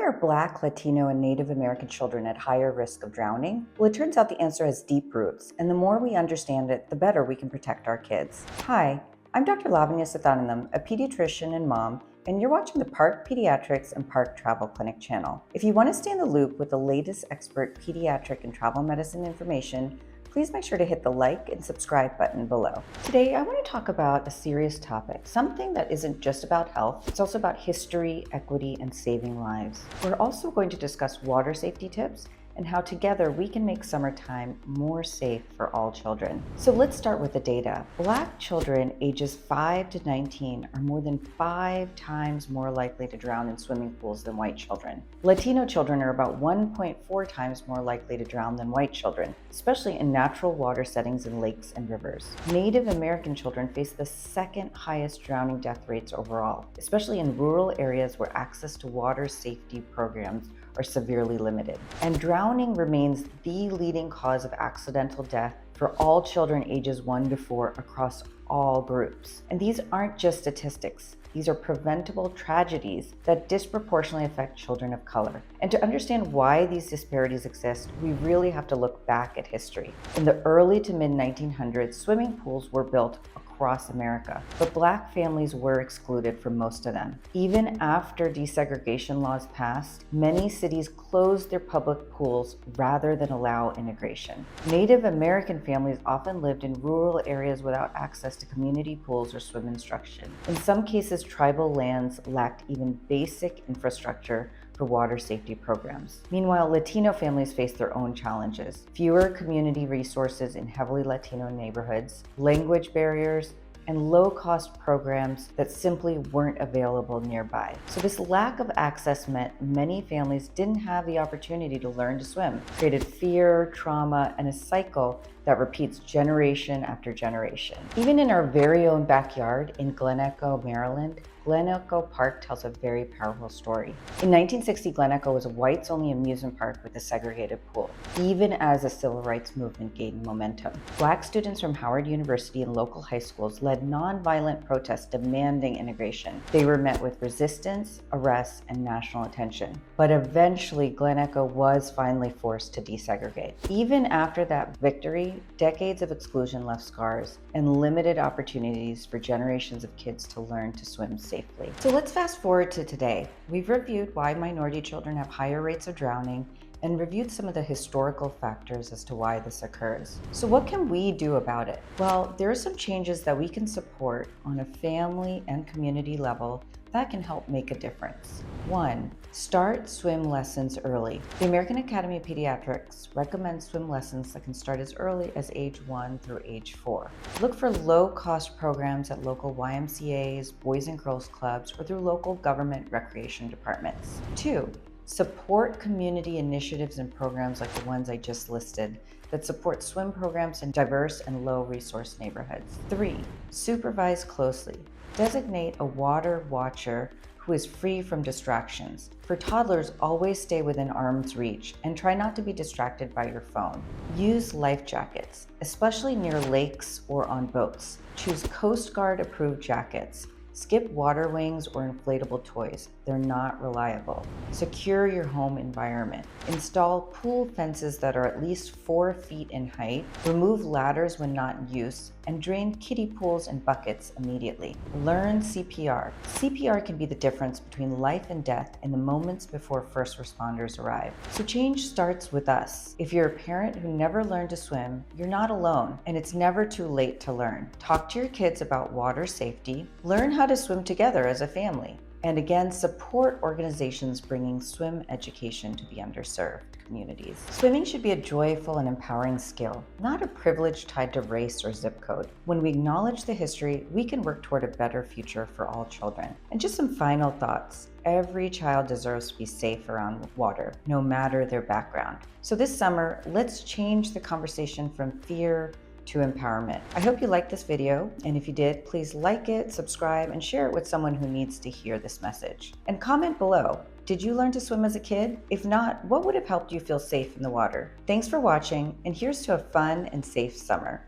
are Black, Latino, and Native American children at higher risk of drowning? Well, it turns out the answer has deep roots, and the more we understand it, the better we can protect our kids. Hi, I'm Dr. Lavaya Sithanandam, a pediatrician and mom, and you're watching the Park Pediatrics and Park Travel Clinic channel. If you want to stay in the loop with the latest expert pediatric and travel medicine information, please make sure to hit the like and subscribe button below. Today, I want to talk about a serious topic, something that isn't just about health, it's also about history, equity, and saving lives. We're also going to discuss water safety tips and how together we can make summertime more safe for all children. So let's start with the data. Black children ages 5 to 19 are more than 5 times more likely to drown in swimming pools than white children. Latino children are about 1.4 times more likely to drown than white children, especially in natural water settings in lakes and rivers. Native American children face the second highest drowning death rates overall, especially in rural areas where access to water safety programs are severely limited. And drowning remains the leading cause of accidental death for all children ages 1 to 4 across all groups. And these aren't just statistics. These are preventable tragedies that disproportionately affect children of color. And to understand why these disparities exist, we really have to look back at history. In the early to mid 1900s, swimming pools were built across America, but Black families were excluded from most of them. Even after desegregation laws passed, many cities closed their public pools rather than allow integration. Native American families often lived in rural areas without access to community pools or swim instruction. In some cases, tribal lands lacked even basic infrastructure for water safety programs. Meanwhile, Latino families face their own challenges. Fewer community resources in heavily Latino neighborhoods, language barriers, and low-cost programs that simply weren't available nearby. So this lack of access meant many families didn't have the opportunity to learn to swim, created fear, trauma, and a cycle that repeats generation after generation. Even in our very own backyard in Glen Echo, Maryland, Glen Echo Park tells a very powerful story. In 1960, Glen Echo was a whites-only amusement park with a segregated pool, even as the civil rights movement gained momentum. Black students from Howard University and local high schools led nonviolent protests demanding integration. They were met with resistance, arrests, and national attention. But eventually, Glen Echo was finally forced to desegregate. Even after that victory, decades of exclusion left scars and limited opportunities for generations of kids to learn to swim safely. So let's fast forward to today. We've reviewed why minority children have higher rates of drowning and reviewed some of the historical factors as to why this occurs. So what can we do about it? Well, there are some changes that we can support on a family and community level that can help make a difference. 1. Start swim lessons early. The American Academy of Pediatrics recommends swim lessons that can start as early as age 1 through age 4. Look for low-cost programs at local YMCAs, Boys and Girls Clubs, or through local government recreation departments. 2. Support community initiatives and programs like the ones I just listed that support swim programs in diverse and low-resource neighborhoods. 3. Supervise closely. Designate a water watcher who is free from distractions. For toddlers, always stay within arm's reach and try not to be distracted by your phone. Use life jackets, especially near lakes or on boats. Choose Coast Guard approved jackets. Skip water wings or inflatable toys. They're not reliable. Secure your home environment. Install pool fences that are at least 4 feet in height. Remove ladders when not in use, and drain kiddie pools and buckets immediately. Learn CPR. CPR can be the difference between life and death in the moments before first responders arrive. So change starts with us. If you're a parent who never learned to swim, you're not alone, and it's never too late to learn. Talk to your kids about water safety. Learn how to swim together as a family. And again, support organizations bringing swim education to the underserved communities. Swimming should be a joyful and empowering skill, not a privilege tied to race or zip code. When we acknowledge the history, we can work toward a better future for all children. And just some final thoughts. Every child deserves to be safe around water, no matter their background. So this summer, let's change the conversation from fear to empowerment. I hope you liked this video, and if you did, please like it, subscribe, and share it with someone who needs to hear this message. And comment below, did you learn to swim as a kid? If not, what would have helped you feel safe in the water? Thanks for watching, and here's to a fun and safe summer.